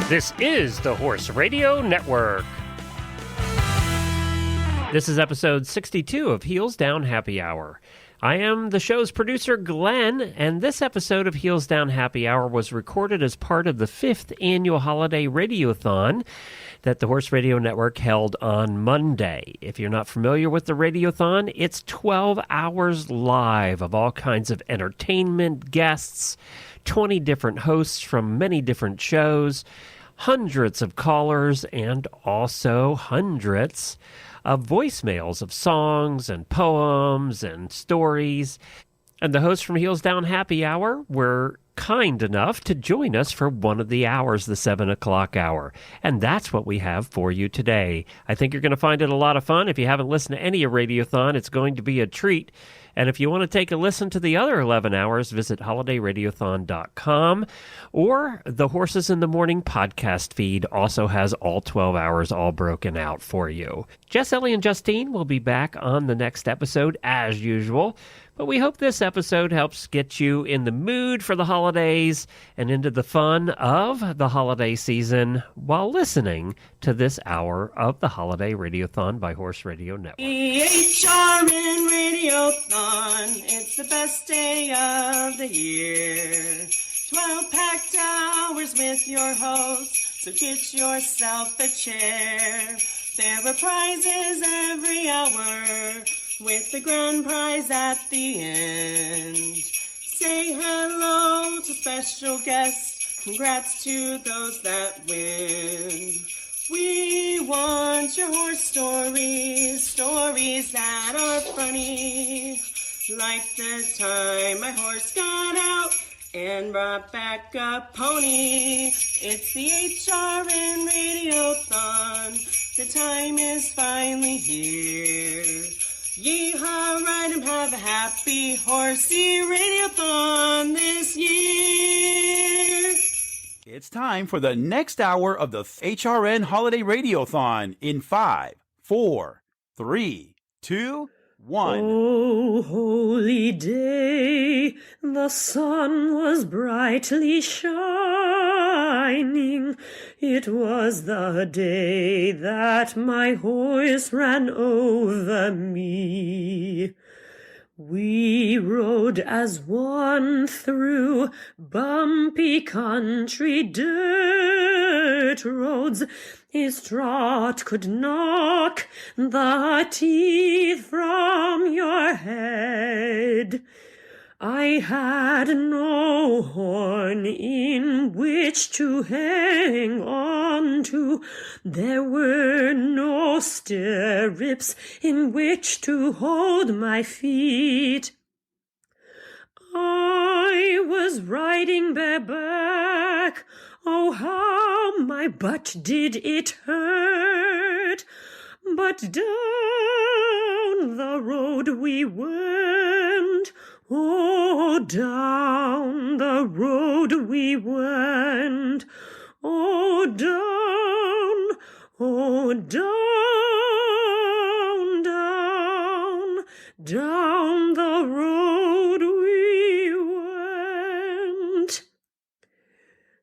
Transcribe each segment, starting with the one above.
This is the Horse Radio Network. This is episode 62 of Heels Down Happy Hour. I am the show's producer, Glenn, and this episode of Heels Down Happy Hour was recorded as part of the 5th annual holiday Radiothon that the Horse Radio Network held on Monday. If you're not familiar with the Radiothon, it's 12 hours live of all kinds of entertainment, guests, 20 different hosts from many different shows, hundreds of callers, and also hundreds of voicemails of songs and poems and stories. And the hosts from Heels Down Happy Hour were kind enough to join us for one of the hours, the 7 o'clock hour. And that's what we have for you today. I think you're going to find it a lot of fun. If you haven't listened to any of Radiothon, it's going to be a treat. And if you want to take a listen to the other 11 hours, visit holidayradiothon.com, or the Horses in the Morning podcast feed also has all 12 hours all broken out for you. Jess, Ellie, and Justine will be back on the next episode as usual, but we hope this episode helps get you in the mood for the holidays and into the fun of the holiday season while listening to this hour of the Holiday Radiothon by Horse Radio Network. HRN Radiothon, it's the best day of the year. 12 packed hours with your host, so get yourself a chair. There are prizes every hour, with the grand prize at the end. Say hello to special guests, congrats to those that win. We want your horse stories, stories that are funny, like the time my horse got out and brought back a pony. It's the HRN Radiothon, the time is finally here. Yeehaw, ride and have a happy horsey Radiothon this year. It's time for the next hour of the HRN Holiday Radiothon in 5, 4, 3, 2, 1. Oh, holy day, the sun was brightly shining. It was the day that my horse ran over me. We rode as one through bumpy country dirt roads. His trot could knock the teeth from your head. I had no horn in which to hang on to. There were no stirrups in which to hold my feet. I was riding bareback. Oh, how my butt did it hurt. But down the road we went. Oh, down the road we went. Oh, down, oh, down, down the road we went.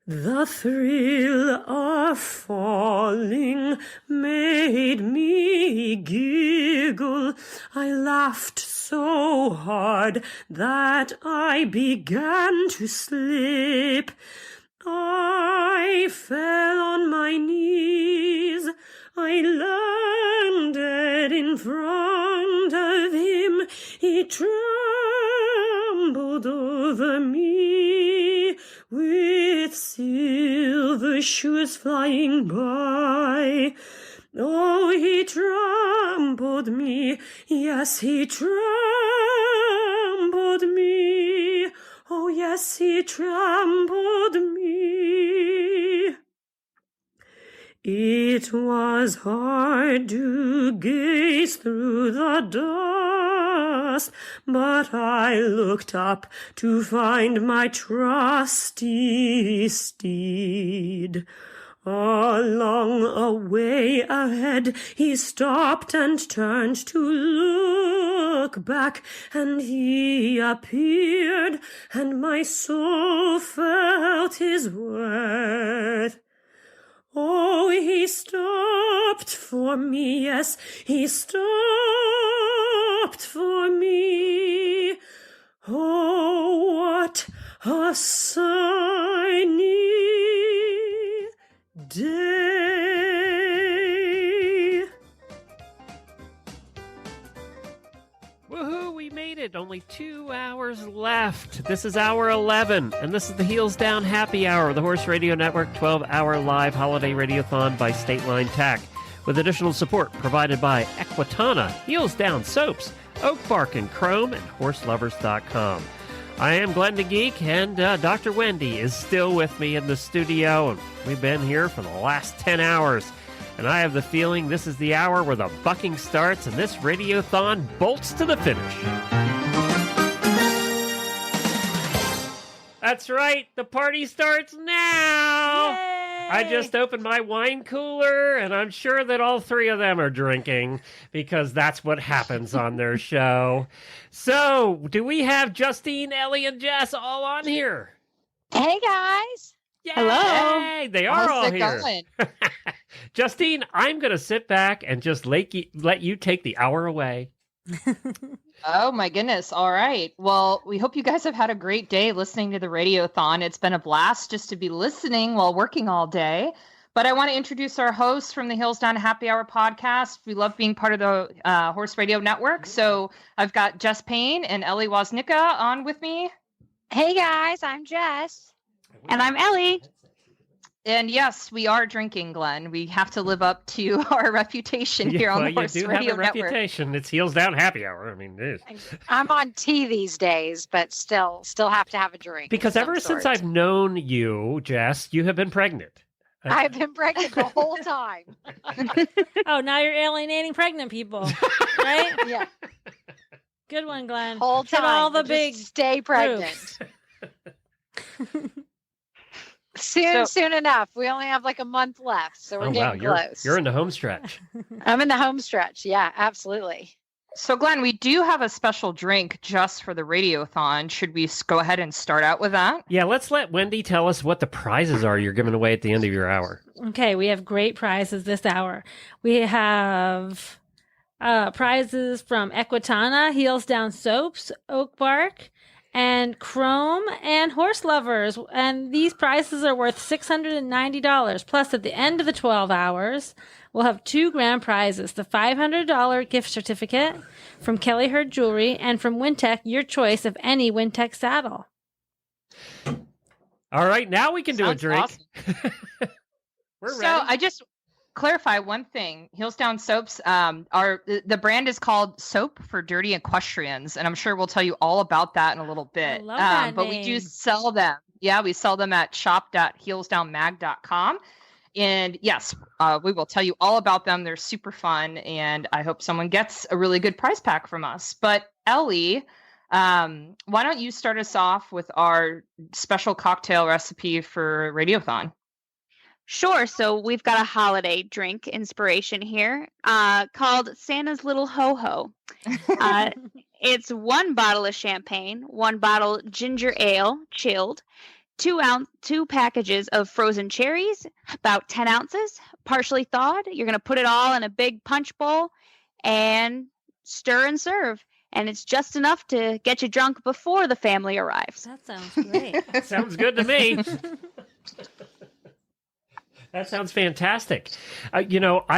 The thrill of falling made me giggle. I laughed so hard that I began to slip. I fell on my knees. I landed in front of him. He trembled over me with silver shoes flying by. Oh, he trampled me, yes, he trampled me. Oh, yes, he trampled me. It was hard to gaze through the dust, but I looked up to find my trusty steed. Along a way ahead he stopped and turned to look back, and he appeared, and my soul felt his worth. Oh, he stopped for me, yes, he stopped for me. Oh, what a sunny day. Woohoo, we made it. Only 2 hours left. This is hour 11, and this is the Heels Down Happy Hour, the Horse Radio Network 12-hour live holiday radiothon by State Line Tack, with additional support provided by Equitana, Heels Down Soaps, Oak Bark and Chrome, and HorseLovers.com. I am Glenn the Geek, and Dr. Wendy is still with me in the studio, and we've been here for the last 10 hours. And I have the feeling this is the hour where the bucking starts and this radiothon bolts to the finish. That's right, the party starts now! Yay! I just opened my wine cooler, and I'm sure that all three of them are drinking, because that's what happens on their show. So, do we have Justine, Ellie, and Jess all on here? Hey guys. Yay! Hello. They are How's all it here. going? Justine, I'm going to sit back and just let you take the hour away. Oh my goodness. All right. Well, we hope you guys have had a great day listening to the Radiothon. It's been a blast just to be listening while working all day. But I want to introduce our hosts from the Hills Down Happy Hour podcast. We love being part of the Horse Radio Network. So I've got Jess Payne and Ellie Woznicka on with me. Hey guys, I'm Jess. And I'm Ellie. And yes, we are drinking, Glenn. We have to live up to our reputation here on the Horse You do Radio have a Network. reputation. It's Heels Down Happy Hour. I mean, it is. I'm on tea these days, but still have to have a drink. Because of ever some since sort. I've known you, Jess, you have been pregnant. I've been pregnant the whole time. Oh, now you're alienating pregnant people, right? Yeah, Good one, Glenn. whole Hit time. all the Just big stay pregnant. Soon enough. We only have like a month left, so we're getting close. You're in the home stretch. I'm in the home stretch. Yeah, absolutely. So, Glenn, we do have a special drink just for the Radiothon. Should we go ahead and start out with that? Yeah, let's let Wendy tell us what the prizes are you're giving away at the end of your hour. Okay, we have great prizes this hour. We have prizes from Equitana, Heels Down Soaps, Oak Bark, and Chrome, and Horse Lovers. And these prizes are worth $690. Plus, at the end of the 12 hours, we'll have 2 grand prizes: the $500 gift certificate from Kelly Herd Jewelry, and from Wintec, your choice of any Wintec saddle. All right, now we can do a Sounds drink. awesome. We're So ready. I just clarify one thing. Heels Down Soaps the brand is called Soap for Dirty Equestrians, and I'm sure we'll tell you all about that in a little bit. I love that But we do name. sell them. Yeah, we sell them at shop.heelsdownmag.com. And yes, we will tell you all about them. They're super fun, and I hope someone gets a really good prize pack from us. But Ellie, why don't you start us off with our special cocktail recipe for Radiothon? Sure. So we've got a holiday drink inspiration here called Santa's Little Ho-Ho. It's 1 bottle of champagne, 1 bottle ginger ale, chilled, 2 packages of frozen cherries, about 10 ounces, partially thawed. You're going to put it all in a big punch bowl and stir and serve. And it's just enough to get you drunk before the family arrives. That sounds great. Sounds good to me. That sounds fantastic. I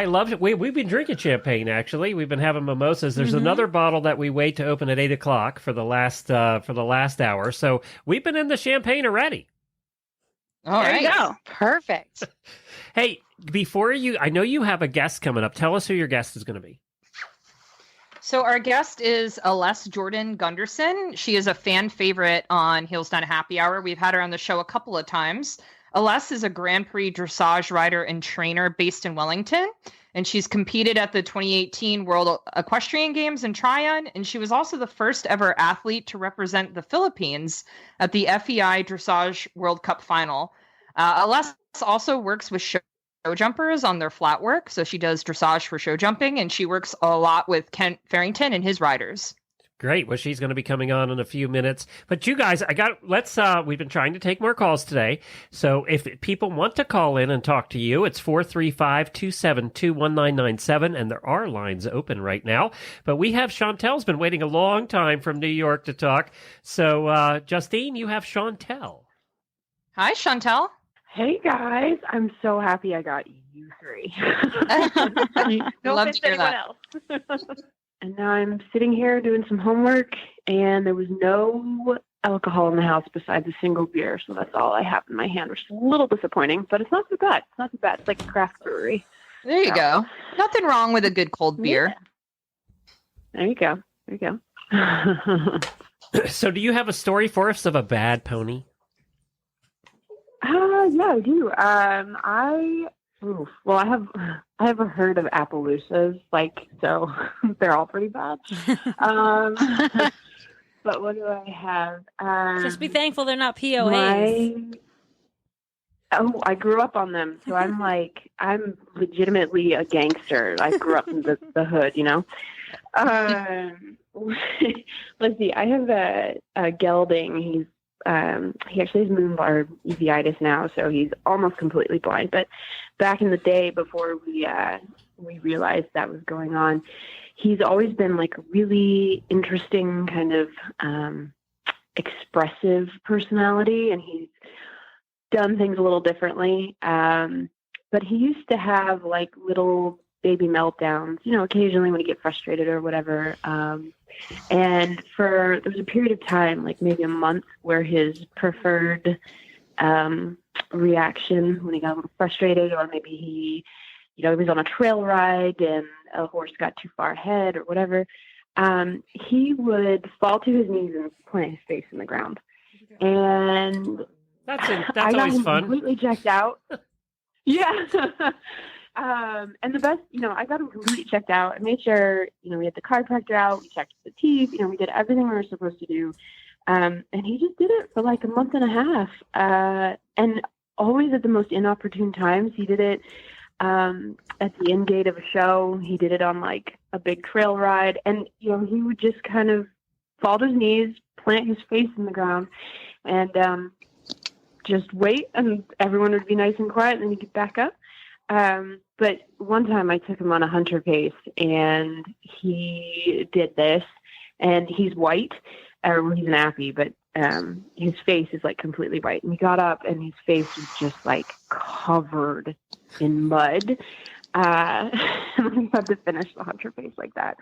loved it. We've been drinking champagne, actually. We've been having mimosas. There's another bottle that we wait to open at 8 o'clock for the last hour. So we've been in the champagne already. All There right. you go. Perfect. Hey, I know you have a guest coming up. Tell us who your guest is going to be. So our guest is Aless Jordan Gunderson. She is a fan favorite on Heels Down Happy Hour. We've had her on the show a couple of times. Aless is a Grand Prix dressage rider and trainer based in Wellington, and she's competed at the 2018 World Equestrian Games in Tryon, and she was also the first ever athlete to represent the Philippines at the FEI Dressage World Cup Final. Aless also works with show jumpers on their flat work, so she does dressage for show jumping, and she works a lot with Kent Farrington and his riders. Great. Well, she's going to be coming on in a few minutes. But you guys, we've been trying to take more calls today. So if people want to call in and talk to you, it's 435-272-1997. And there are lines open right now. But we have Chantel's been waiting a long time from New York to talk. So, Justine, you have Chantel. Hi, Chantel. Hey, guys. I'm so happy I got you three. Love to hear that. And now I'm sitting here doing some homework, and there was no alcohol in the house besides a single beer, so that's all I have in my hand, which is a little disappointing, but it's not too bad. It's not too bad. It's like a craft brewery. There you go. Nothing wrong with a good cold beer. Yeah. There you go. There you go. So do you have a story for us of a bad pony? Yeah, I do. I have a herd of Appaloosas, so they're all pretty bad. But what do I have? Just be thankful they're not POAs. I grew up on them, so I'm legitimately a gangster. I grew up in the hood, Let's see. I have a gelding. He actually has moonbar uveitis now, so he's almost completely blind. But back in the day, before we realized that was going on, he's always been like a really interesting kind of expressive personality, and he's done things a little differently. But he used to have like little baby meltdowns, occasionally when he get frustrated or whatever. And there was a period of time, like maybe a month, where his preferred reaction when he got a little frustrated, or maybe he was on a trail ride and a horse got too far ahead or whatever, he would fall to his knees and plant his face in the ground. And that's I got always him fun. Completely checked out. Yeah. And the best, I got him completely checked out. I made sure, we had the chiropractor out, we checked the teeth, we did everything we were supposed to do. And he just did it for like a month and a half. And always at the most inopportune times. He did it at the end gate of a show. He did it on like a big trail ride. And, he would just kind of fall to his knees, plant his face in the ground, and just wait. And everyone would be nice and quiet, and then he'd get back up. But one time I took him on a hunter pace, and he did this, and he's white, or he's an appy, but his face is like completely white. And he got up, and his face was just like covered in mud. And we had to finish the hunter pace like that.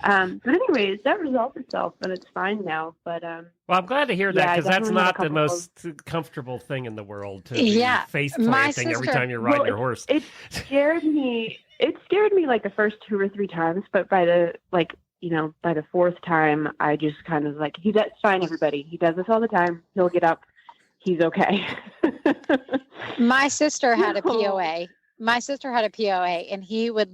But anyways, that resolved itself, and it's fine now. But well, I'm glad to hear that, yeah, because that's not the most of comfortable thing in the world to Yeah, be face my planting every sister- time you're riding your horse. It scared me. It scared me like the first 2 or 3 times, but by the by the 4th time, I just kind of like, that's fine, everybody. He does this all the time. He'll get up. He's okay. My sister had a POA. And he would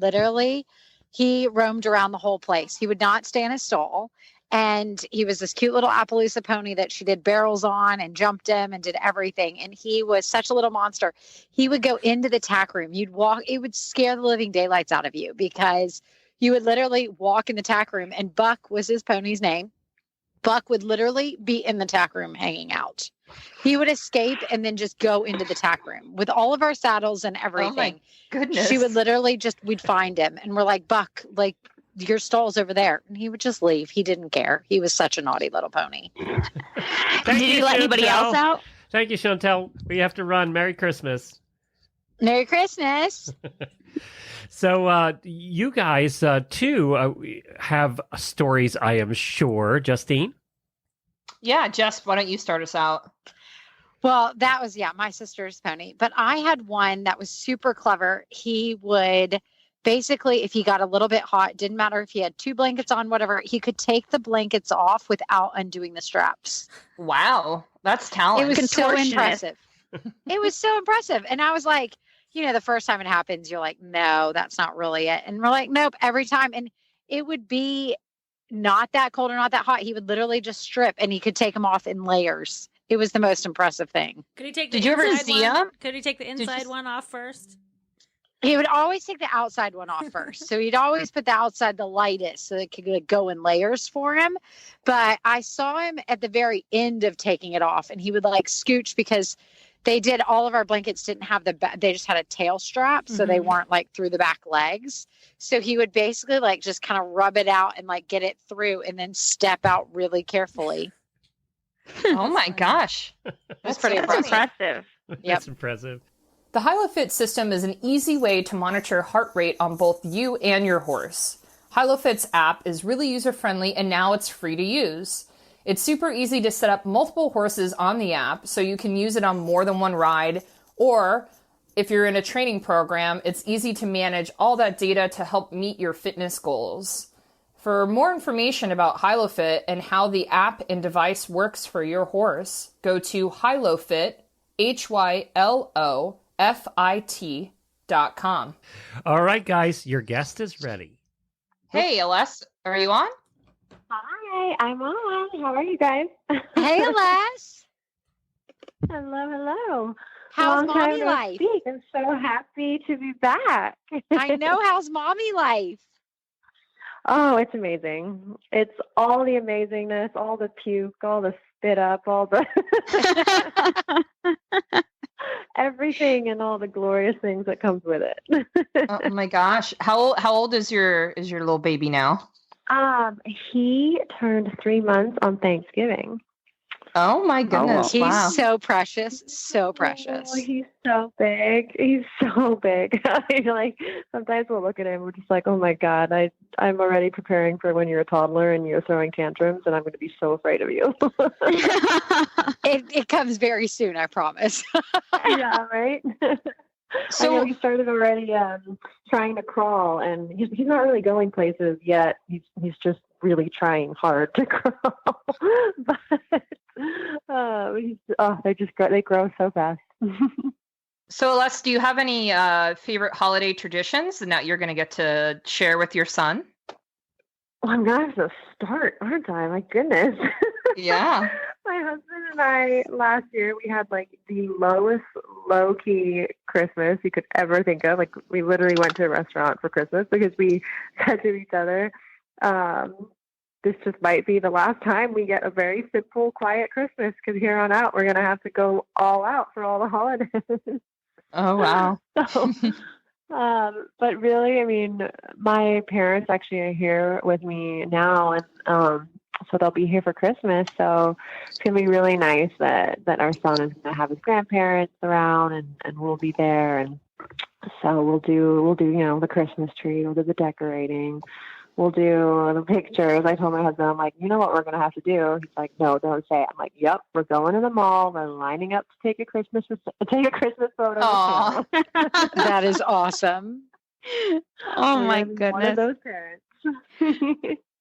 he roamed around the whole place. He would not stay in his stall. And he was this cute little Appaloosa pony that she did barrels on and jumped him and did everything. And he was such a little monster. He would go into the tack room. You'd walk, it would scare the living daylights out of you, because you would literally walk in the tack room, and Buck was his pony's name. Buck would literally be in the tack room hanging out. He would escape and then just go into the tack room with all of our saddles and everything. Oh my goodness. She would literally we'd find him, and we're like, Buck, like, your stall's over there. And he would just leave. He didn't care. He was such a naughty little pony. Did you let anybody Chantel. else out? Thank you, Chantel. We have to run. Merry Christmas. Merry Christmas. So you guys, too, have stories, I am sure. Justine? Yeah, Jess, why don't you start us out? Well, that was, my sister's pony. But I had one that was super clever. He would basically, if he got a little bit hot, didn't matter if he had 2 blankets on, whatever, he could take the blankets off without undoing the straps. Wow, that's talent. It was so Contortionist. impressive. It was so impressive. And I was like, the first time it happens, you're like, no, that's not really it. And we're like, nope, every time. And it would be not that cold or not that hot. He would literally just strip, and he could take them off in layers. It was the most impressive thing. Could he take the Did you ever inside see one? him? Could he take the inside you- one off first? He would always take the outside one off first. So he'd always put the outside the lightest so it could go in layers for him. But I saw him at the very end of taking it off, and he would like scooch because all of our blankets didn't have they just had a tail strap. So they weren't like through the back legs. So he would basically like just kind of rub it out and like get it through and then step out really carefully. Oh my gosh. That's pretty impressive. That's impressive. The HiloFit system is an easy way to monitor heart rate on both you and your horse. HiloFit's app is really user-friendly, and now it's free to use. It's super easy to set up multiple horses on the app, so you can use it on more than one ride, or if you're in a training program, it's easy to manage all that data to help meet your fitness goals. For more information about HiloFit and how the app and device works for your horse, go to HiloFit, HYLOFIT.com. All right, guys, your guest is ready. Hey, Aless, are you on? Hi, I'm on. How are you guys? Hey, Aless. Hello. How's Long time mommy no life? speak. I'm so happy to be back. I know. How's mommy life? Oh, it's amazing. It's all the amazingness, all the puke, all the spit up, all the everything and all the glorious things that comes with it. Oh my gosh. How old is your little baby now? He turned 3 months on Thanksgiving. Oh my goodness. He's so precious. So precious. Oh, he's so big. He's so big. Like sometimes we'll look at him, we're just like, oh my God, I'm already preparing for when you're a toddler and you're throwing tantrums, and I'm going to be so afraid of you. It comes very soon, I promise. Yeah, right. So I know he started already trying to crawl, and he's not really going places yet. He's just really trying hard to crawl. But they grow so fast. So, Aless, do you have any favorite holiday traditions that you're going to get to share with your son? Well, I'm going to have to start, aren't I? My goodness. Yeah. My husband and I, last year, we had like the lowest low-key Christmas you could ever think of. Like, we literally went to a restaurant for Christmas because we said to each other, this just might be the last time we get a very simple, quiet Christmas, because here on out, we're going to have to go all out for all the holidays. Oh, wow. So, but really, I mean, my parents actually are here with me now, and so they'll be here for Christmas. So it's going to be really nice that our son is going to have his grandparents around, and we'll be there. And so we'll do, the Christmas tree, we'll do the decorating. We'll do the pictures. I told my husband, I'm like, you know what we're going to have to do? He's like, no, don't say it. I'm like, yep, we're going to the mall. We're lining up to take a Christmas photo. That is awesome. Oh my goodness. One of those parents.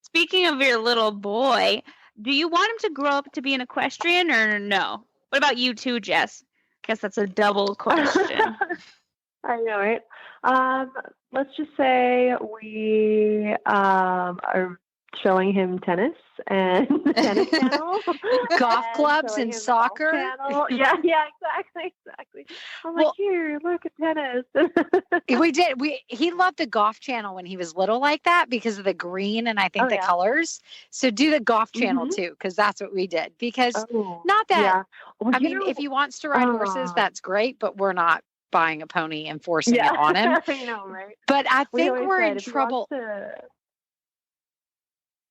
Speaking of your little boy, do you want him to grow up to be an equestrian or no? What about you too, Jess? I guess that's a double question. I know, right? Let's just say we are showing him tennis and the tennis channel, golf clubs and soccer. Yeah, exactly. I'm like, here, look at tennis. We did. He loved the golf channel when he was little like that because of the green and I think the colors. So do the golf channel too, because that's what we did. Because not that. Yeah. Well, I mean, if he wants to ride horses, that's great, but we're not buying a pony and forcing it on him. I know, right? But I think we're in trouble.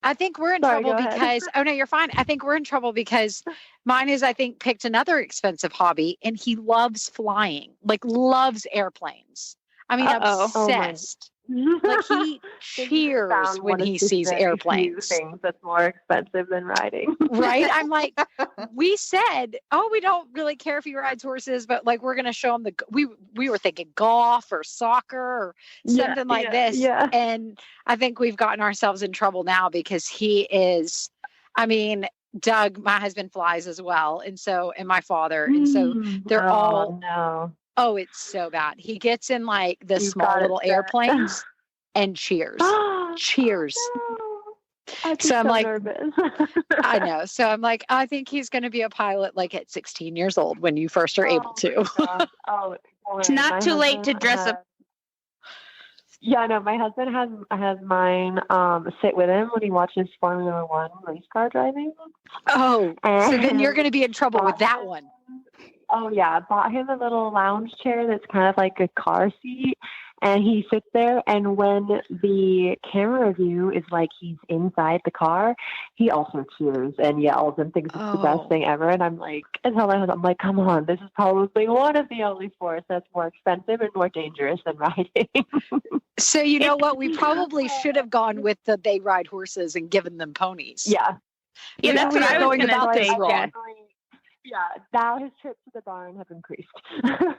I think we're in trouble because, oh no, you're fine. I think we're in trouble because mine is, I think, picked another expensive hobby, and he loves flying, like loves airplanes. I mean, obsessed. Like he cheers when he sees airplanes. Things that's more expensive than riding. Right? I'm like, we said, we don't really care if he rides horses, but like we're going to show him we were thinking golf or soccer or something like this. Yeah. And I think we've gotten ourselves in trouble now because he is, I mean, Doug, my husband, flies as well. And my father. And so they're all. No. Oh, it's so bad. He gets in like the small little airplanes and cheers. Cheers. So I'm like, nervous. I know. So I'm like, I think he's going to be a pilot like at 16 years old when you first are able to. It's not too late to dress up. Yeah, no, my husband has mine sit with him when he watches Formula One race car driving. Oh, so then And you're going to be in trouble with bought that him- one. Oh yeah, bought him a little lounge chair that's kind of like a car seat, and he sits there. And when the camera view is like he's inside the car, he also cheers and yells and thinks it's the best Oh. thing ever. And I'm like, I'm like, come on, this is probably one of the only sports that's more expensive and more dangerous than riding. So you know what? We probably should have gone with the they ride horses and given them ponies. Yeah. Yeah, Maybe that's we what are I was going gonna about this say. wrong. Yeah. Yeah, now his trips to the barn have increased.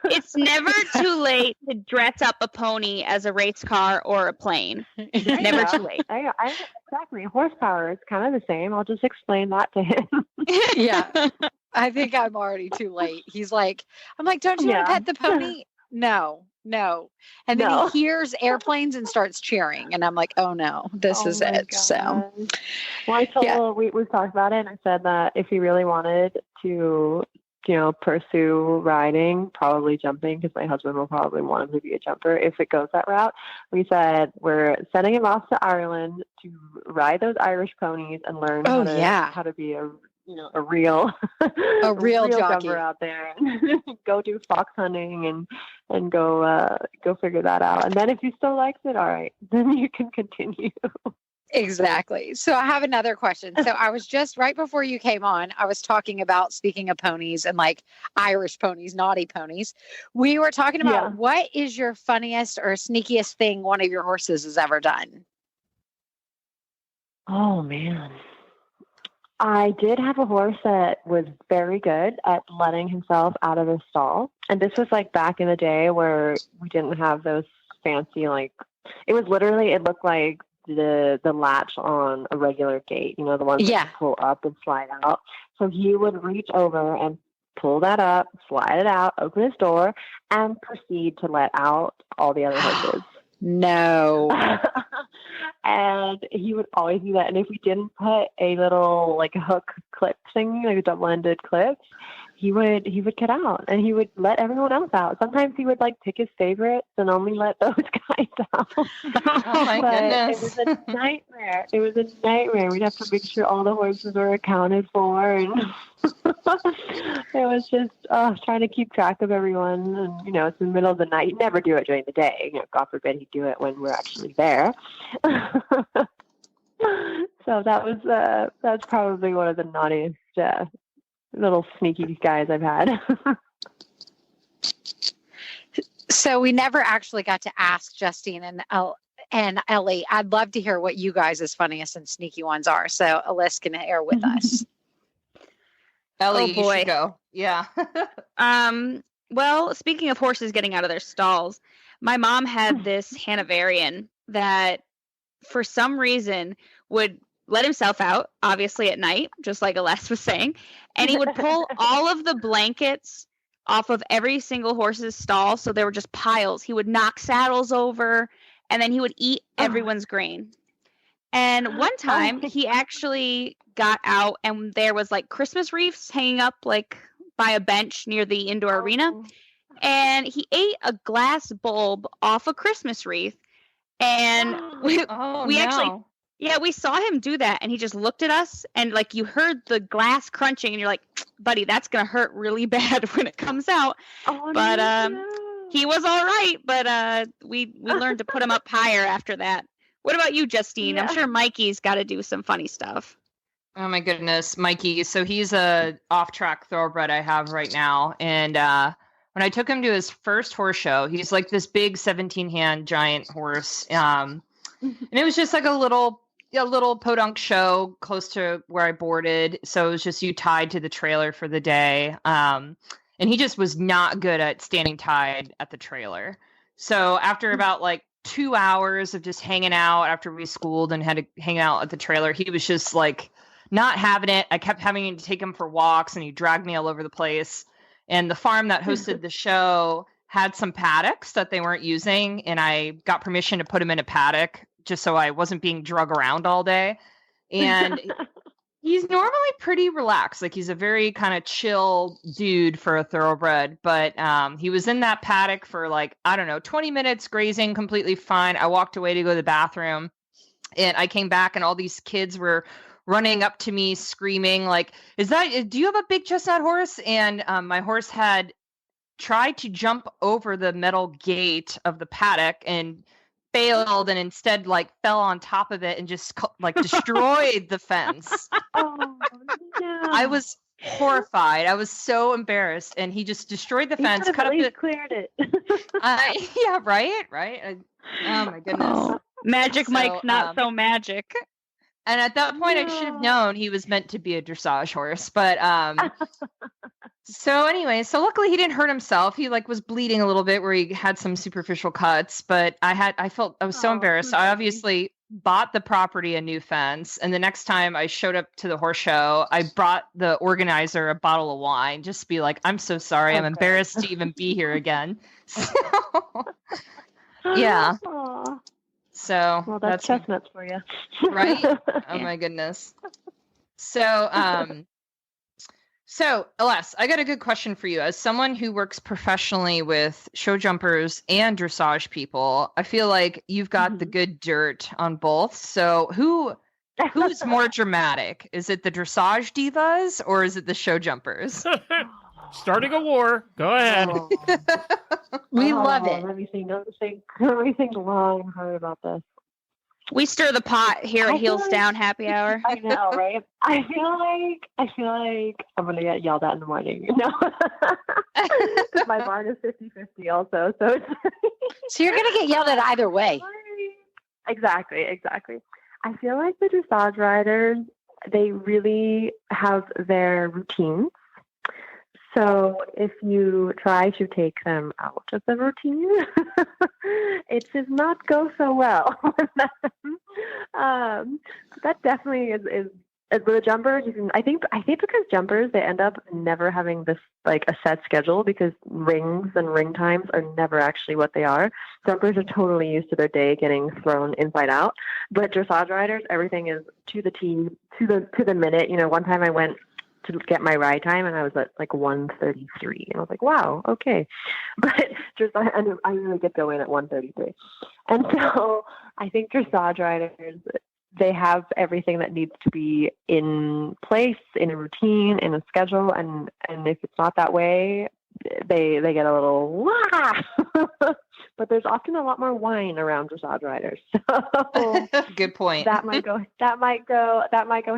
It's never too late to dress up a pony as a race car or a plane. It's never Yeah. too late. Exactly. Horsepower is kind of the same. I'll just explain that to him. Yeah. I think I'm already too late. He's like, I'm like, don't you want to Yeah. pet the pony? No. And then No. he hears airplanes and starts cheering. And I'm like, oh no, this is my it. So gosh. Well, I told we've talked about it, and I said that if he really wanted to, pursue riding, probably jumping, because my husband will probably want him to be a jumper if it goes that route. We said we're sending him off to Ireland to ride those Irish ponies and learn how to be a real real jockey jumper out there. Go do fox hunting and go figure that out. And then if he still likes it, all right, then you can continue. Exactly. So I have another question. So I was just right before you came on, I was talking about, speaking of ponies and like Irish ponies, naughty ponies. We were talking about what is your funniest or sneakiest thing one of your horses has ever done? Oh man. I did have a horse that was very good at letting himself out of his stall. And this was like back in the day where we didn't have those fancy, it was literally, it looked like the latch on a regular gate, the ones that you pull up and slide out. So he would reach over and pull that up, slide it out, open his door, and proceed to let out all the other horses. No. And he would always do that. And if we didn't put a little hook clip thing, like a double-ended clip, he would get out and he would let everyone else out. Sometimes he would pick his favorites and only let those guys out. Oh my goodness. It was a nightmare. We'd have to make sure all the horses were accounted for, and it was just trying to keep track of everyone. And it's in the middle of the night. You never do it during the day. God forbid he'd do it when we're actually there. So that's probably one of the naughtiest little sneaky guys I've had. So we never actually got to ask Justine and Ellie. I'd love to hear what you guys' funniest and sneaky ones are. So Alyssa can air with us. Ellie, Oh, boy. you should go. Yeah. Well, speaking of horses getting out of their stalls, my mom had this Hanoverian that for some reason would let himself out, obviously at night, just like Aless was saying, and he would pull all of the blankets off of every single horse's stall, so there were just piles. He would knock saddles over, and then he would eat everyone's grain. And one time, he actually got out, and there was Christmas wreaths hanging up by a bench near the indoor arena, and he ate a glass bulb off a Christmas wreath, and we actually. Yeah, we saw him do that, and he just looked at us, and you heard the glass crunching, and you're like, buddy, that's going to hurt really bad when it comes out. But he was all right, but we learned to put him up higher after that. What about you, Justine? I'm sure Mikey's got to do some funny stuff. Oh my goodness, Mikey. So he's a off-track thoroughbred I have right now, and when I took him to his first horse show, he's this big 17-hand giant horse, and it was just a little podunk show close to where I boarded. So it was just you tied to the trailer for the day. And he just was not good at standing tied at the trailer. So after about 2 hours of just hanging out after we schooled and had to hang out at the trailer, he was just not having it. I kept having to take him for walks, and he dragged me all over the place. And the farm that hosted the show had some paddocks that they weren't using, and I got permission to put him in a paddock just so I wasn't being drug around all day. And He's normally pretty relaxed. Like he's a very kind of chill dude for a thoroughbred, but he was in that paddock for like, I don't know, 20 minutes grazing, completely fine. I walked away to go to the bathroom and I came back and all these kids were running up to me screaming like, do you have a big chestnut horse? And my horse had tried to jump over the metal gate of the paddock and failed and instead like fell on top of it and just like destroyed the fence. Oh, no. I was horrified. I was so embarrassed, and he just destroyed the fence. Cut up cleared it. Yeah, right. Oh my goodness. Magic Mike's not so magic. And at that point, I should have known he was meant to be a dressage horse. But so anyway, so luckily he didn't hurt himself. He like was bleeding a little bit where he had some superficial cuts. But I was so embarrassed. I obviously bought the property a new fence, and the next time I showed up to the horse show, I brought the organizer a bottle of wine just to be like, I'm so sorry. I'm embarrassed to even be here again. So, yeah. Aww. So well, that's chestnuts for you. Right? Oh my goodness. So so Aless, I got a good question for you. As someone who works professionally with show jumpers and dressage people, I feel like you've got the good dirt on both. So who's more dramatic? Is it the dressage divas or is it the show jumpers? Starting a war. Go ahead. Oh. We love it. Let me think long and hard about this. We stir the pot here at Heels Down Happy Hour. I know, right? I feel like I'm gonna get yelled at in the morning. No, my barn is 50-50 also, so it's So you're gonna get yelled at either way. Exactly. I feel like the dressage riders, they really have their routines. So if you try to take them out of the routine, it does not go so well with them. That definitely is with the jumpers. I think because jumpers, they end up never having this like a set schedule because rings and ring times are never actually what they are. Jumpers are totally used to their day getting thrown inside out, but dressage riders, everything is to the T, to the minute. You know, one time I went to get my ride time and I was at like 1:33 and I was like, wow, okay. But I usually get going at 1:33. And so I think dressage riders, they have everything that needs to be in place, in a routine, in a schedule. And if it's not that way, they get a little, wah! But there's often a lot more wine around dressage riders. So good point. That might go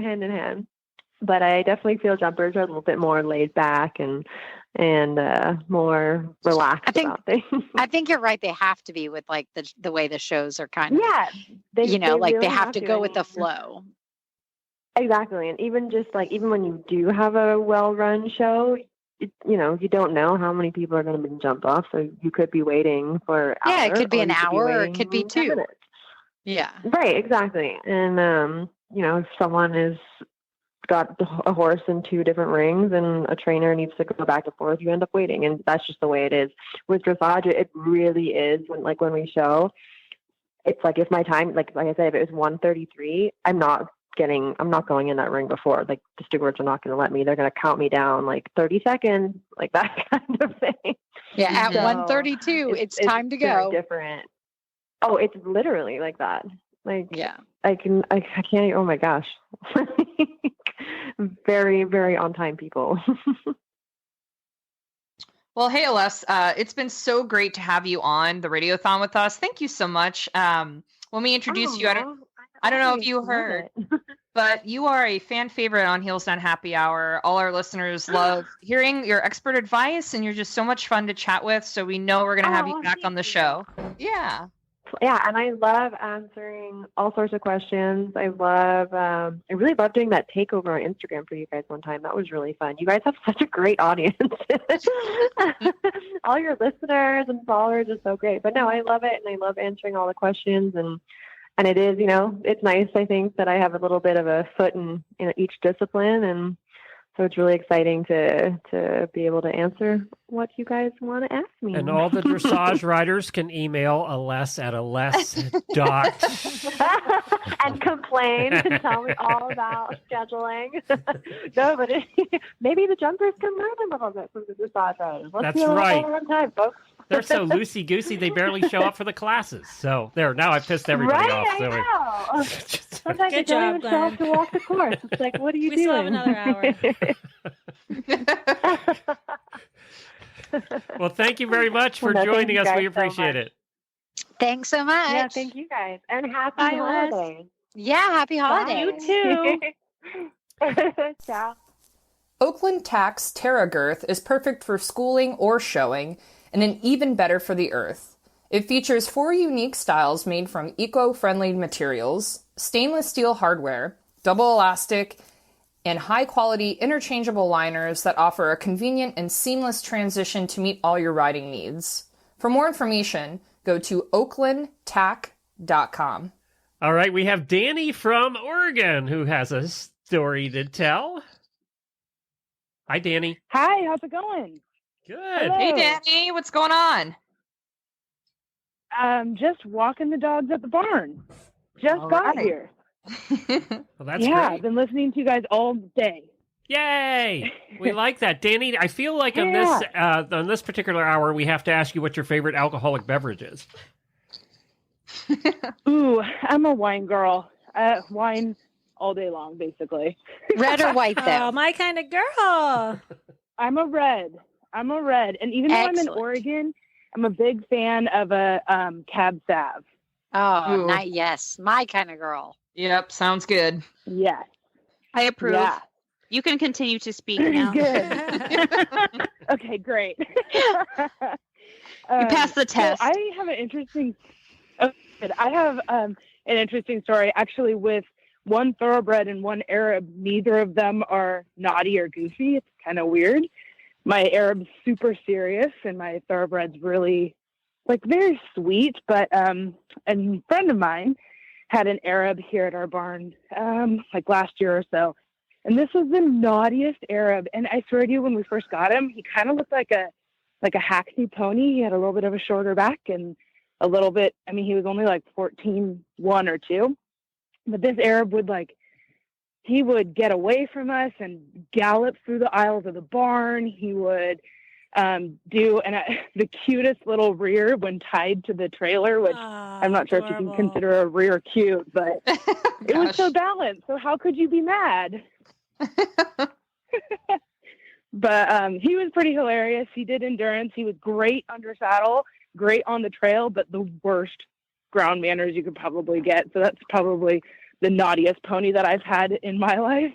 hand in hand. But I definitely feel jumpers are a little bit more laid back and more relaxed about things. I think you're right. They have to be with like the way the shows are kind of, they they have to go with the flow. Exactly. And even when you do have a well-run show, you don't know how many people are going to be jump off. So you could be waiting for an hour. Yeah, it could be an hour or it could be 2 minutes. Yeah. Right. Exactly. And, if someone is got a horse in 2 different rings and a trainer needs to go back and forth, you end up waiting. And that's just the way it is. With dressage, it really is when we show, it's like if my time, like I said, if it was 1:33, I'm not going in that ring before. Like the stewards are not going to let me. They're going to count me down like 30 seconds, like that kind of thing. Yeah. At 1:32, it's time to go. Different. Oh, it's literally like that. Like, yeah. I can't, oh my gosh. Very, very on time people. Well, hey, Aless, it's been so great to have you on the Radiothon with us. Thank you so much. When we introduced you, I don't know if you heard, but you are a fan favorite on Heels Down Happy Hour. All our listeners love hearing your expert advice, and you're just so much fun to chat with. So we know we're going to have you back on the show. Yeah. Yeah, and I love answering all sorts of questions. I really love doing that takeover on Instagram for you guys one time. That was really fun. You guys have such a great audience. All your listeners and followers are so great. But no, I love it, and I love answering all the questions. And it is, it's nice, I think, that I have a little bit of a foot in each discipline, and So it's really exciting to be able to answer what you guys want to ask me. And all the dressage riders can email Aless at and complain and tell me all about scheduling. No, but maybe the jumpers can learn a little bit from the dressage riders. That's right. One time, folks. They're so loosey-goosey, they barely show up for the classes. So there, now I've pissed everybody off. I know. Sometimes they don't even show up to walk the course. It's like, what are you doing? We still have another hour. Well, thank you very much for joining us. We appreciate it. Thanks so much. Yeah, thank you guys. And happy holidays. Yeah, happy holidays. You too. Ciao. Oakland Tack's Terra Girth is perfect for schooling or showing, and an even better for the earth. It features 4 unique styles made from eco-friendly materials, stainless steel hardware, double elastic, and high-quality interchangeable liners that offer a convenient and seamless transition to meet all your riding needs. For more information, go to oaklandtack.com. All right, we have Danny from Oregon who has a story to tell. Hi, Danny. Hi, how's it going? Good. Hello. Hey, Danny, what's going on? Just walking the dogs at the barn. Just got here. Well, that's great. great. I've been listening to you guys all day. Yay! We like that, Danny. I feel like on this particular hour, we have to ask you what your favorite alcoholic beverage is. Ooh, I'm a wine girl. Wine all day long, basically. Red or white, though? Oh, my kind of girl. I'm a red. And even though I'm in Oregon, I'm a big fan of a Cab Sav. Oh, yes. My kind of girl. Yep, sounds good. Yes. I approve. Yeah. You can continue to speak now. Good. Okay, great. You passed the test. So I have an interesting story actually with one thoroughbred and one Arab. Neither of them are naughty or goofy. It's kind of weird. My Arab's super serious and my thoroughbred's really very sweet. But a friend of mine had an Arab here at our barn last year or so. And this was the naughtiest Arab. And I swear to you, when we first got him, he kind of looked like a hackney pony. He had a little bit of a shorter back and a little bit, he was only 14, 1 or 2. But this Arab would he would get away from us and gallop through the aisles of the barn. He would do the cutest little rear when tied to the trailer, which I'm not sure if you can consider a rear cute, but it was so balanced. So how could you be mad? But he was pretty hilarious. He did endurance. He was great under saddle, great on the trail, but the worst ground manners you could probably get. So that's probably the naughtiest pony that I've had in my life.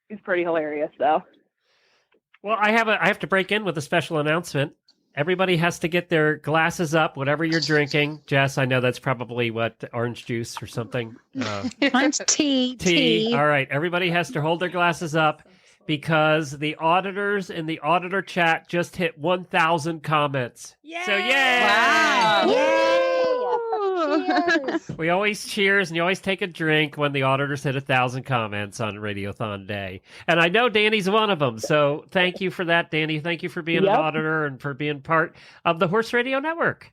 He's pretty hilarious, though. Well, I have to break in with a special announcement. Everybody has to get their glasses up, whatever you're drinking. Jess, I know that's probably orange juice or something. Orange tea. All right, everybody has to hold their glasses up because the auditors in the auditor chat just hit 1,000 comments. Yay! So yay! Wow! Yay! We always cheers and you always take a drink when the auditors hit 1,000 comments on Radiothon Day. And I know Danny's one of them. So thank you for that, Danny. Thank you for being an auditor and for being part of the Horse Radio Network.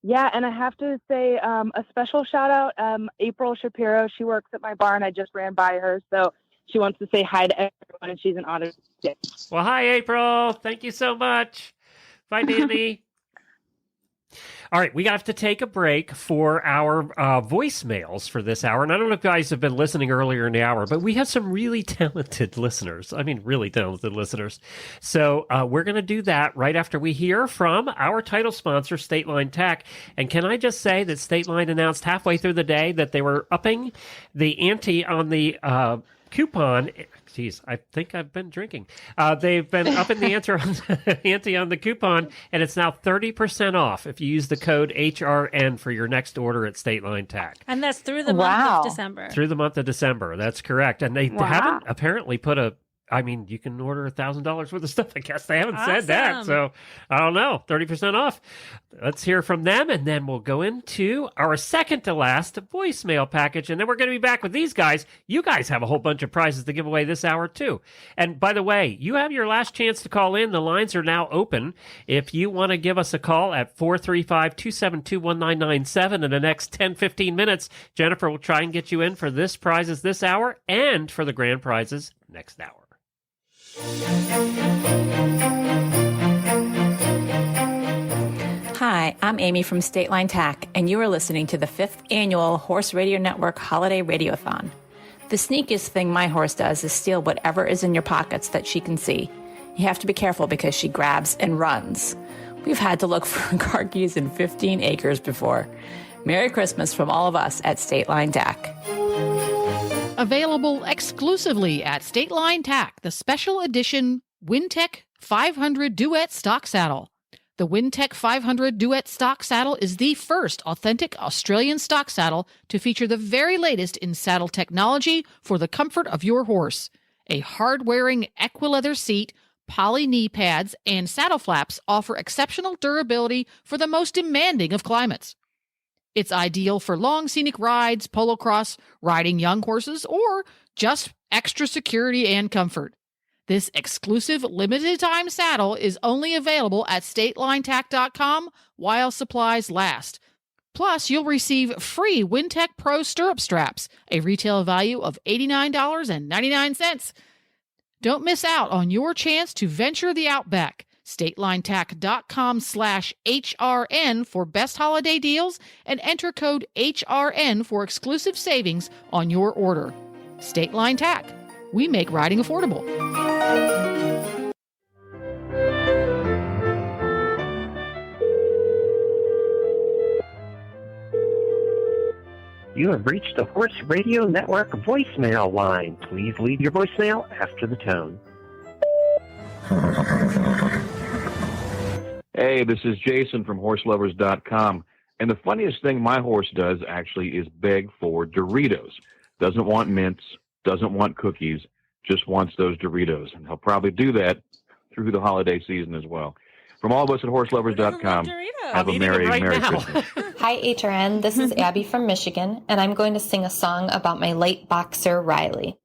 Yeah, and I have to say a special shout out, April Shapiro. She works at my barn. I just ran by her. So she wants to say hi to everyone, and she's an auditor. Well, hi, April. Thank you so much. Bye, Danny. All right, we have to take a break for our voicemails for this hour. And I don't know if you guys have been listening earlier in the hour, but we have some really talented listeners. Really talented listeners. So we're going to do that right after we hear from our title sponsor, State Line Tack. And can I just say that State Line announced halfway through the day that they were upping the ante on the coupon. Geez, I think I've been drinking. They've been upping the ante on the coupon, and it's now 30% off if you use the code HRN for your next order at State Line Tack. And that's through the month of December. Through the month of December, that's correct. And they haven't apparently put a I mean, you can order $1,000 worth of stuff. I guess they haven't said that. Awesome. So I don't know. 30% off. Let's hear from them. And then we'll go into our second to last voicemail package. And then we're going to be back with these guys. You guys have a whole bunch of prizes to give away this hour, too. And by the way, you have your last chance to call in. The lines are now open. If you want to give us a call at 435-272-1997 in the next 10, 15 minutes, Jennifer will try and get you in for this prizes this hour and for the grand prizes next hour. Hi, I'm Amy from State Line TAC, and you are listening to the 5th Annual Horse Radio Network Holiday Radiothon. The sneakiest thing my horse does is steal whatever is in your pockets that she can see. You have to be careful because she grabs and runs. We've had to look for car keys in 15 acres before. Merry Christmas from all of us at State Line TAC. Available exclusively at State Line TAC, the special edition Wintec 500 Duet Stock Saddle. The Wintec 500 Duet Stock Saddle is the first authentic Australian stock saddle to feature the very latest in saddle technology for the comfort of your horse. A hard-wearing equileather seat, poly knee pads, and saddle flaps offer exceptional durability for the most demanding of climates. It's ideal for long scenic rides, polo cross, riding young horses, or just extra security and comfort. This exclusive limited-time saddle is only available at statelinetac.com while supplies last. Plus, you'll receive free Wintec Pro stirrup straps, a retail value of $89.99. Don't miss out on your chance to venture the outback. StatelineTac.com/HRN for best holiday deals and enter code HRN for exclusive savings on your order. State Line TAC. We make riding affordable. You have reached the Horse Radio Network voicemail line. Please leave your voicemail after the tone. Hey, this is Jason from HorseLovers.com. And the funniest thing my horse does actually is beg for Doritos. Doesn't want mints, doesn't want cookies, just wants those Doritos. And he'll probably do that through the holiday season as well. From all of us at HorseLovers.com, have a Merry Christmas. Hi, HRN. This is Abby from Michigan, and I'm going to sing a song about my late boxer, Riley.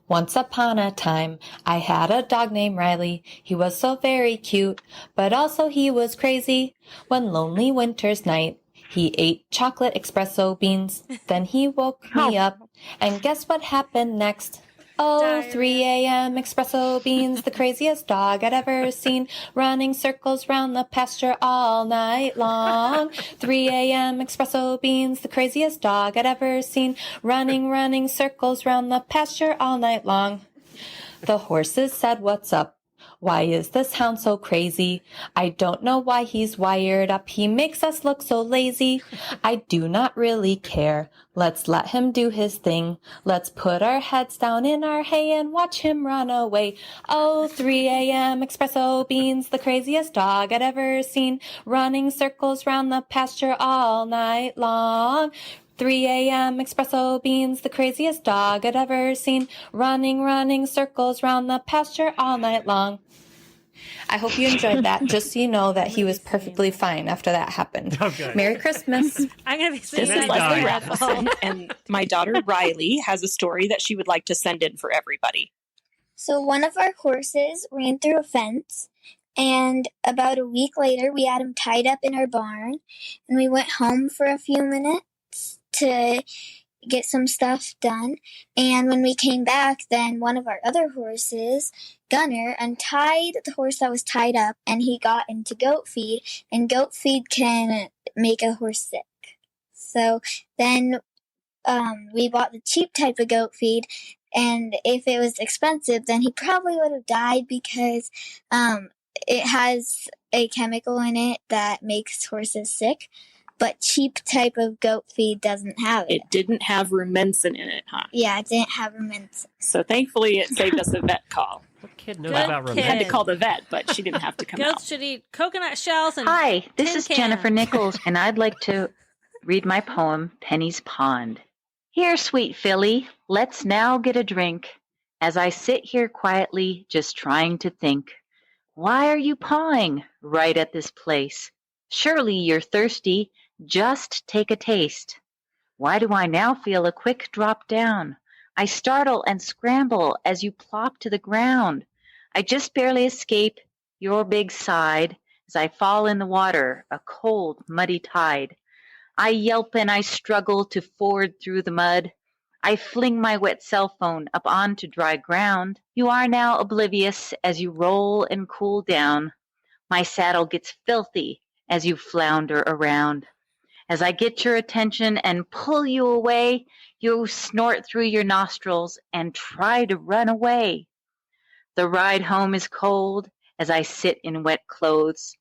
Once upon a time, I had a dog named Riley. He was so very cute, but also he was crazy. One lonely winter's night, he ate chocolate espresso beans. Then he woke me up, and guess what happened next? Oh, 3 a.m. espresso beans, the craziest dog I'd ever seen, running circles round the pasture all night long. 3 a.m. espresso beans, the craziest dog I'd ever seen, running circles round the pasture all night long. The horses said, "What's up? Why is this hound so crazy? I don't know why he's wired up. He makes us look so lazy. I do not really care. Let's let him do his thing. Let's put our heads down in our hay and watch him run away. Oh, 3 a.m. espresso beans, the craziest dog I'd ever seen, running circles round the pasture all night long. 3 a.m. espresso beans, the craziest dog I'd ever seen, running circles round the pasture all night long." I hope you enjoyed that. Just so you know that he was perfectly fine after that happened. Okay. Merry Christmas. I'm going to be singing This is that Leslie song. Rasmussen, and my daughter Riley has a story that she would like to send in for everybody. So one of our horses ran through a fence, and about a week later, we had him tied up in our barn, and we went home for a few minutes to get some stuff done. And when we came back, then one of our other horses, Gunner, untied the horse that was tied up, and he got into goat feed, and goat feed can make a horse sick. So then we bought the cheap type of goat feed, and if it was expensive, then he probably would have died because it has a chemical in it that makes horses sick. But cheap type of goat feed doesn't have it. It didn't have rumensin in it, huh? Yeah, it didn't have rumensin. So thankfully it saved us a vet call. What kid knows Good about kid. I had to romantic? call the vet, but she didn't have to come out. Goats should eat coconut shells and Hi, this tin is cans. Jennifer Nichols, and I'd like to read my poem, Penny's Pond. Here, sweet filly, let's now get a drink. As I sit here quietly, just trying to think, why are you pawing right at this place? Surely you're thirsty. Just take a taste. Why do I now feel a quick drop down? I startle and scramble as you plop to the ground. I just barely escape your big side as I fall in the water, a cold, muddy tide. I yelp and I struggle to ford through the mud. I fling my wet cell phone up onto dry ground. You are now oblivious as you roll and cool down. My saddle gets filthy as you flounder around. As I get your attention and pull you away, you snort through your nostrils and try to run away. The ride home is cold as I sit in wet clothes.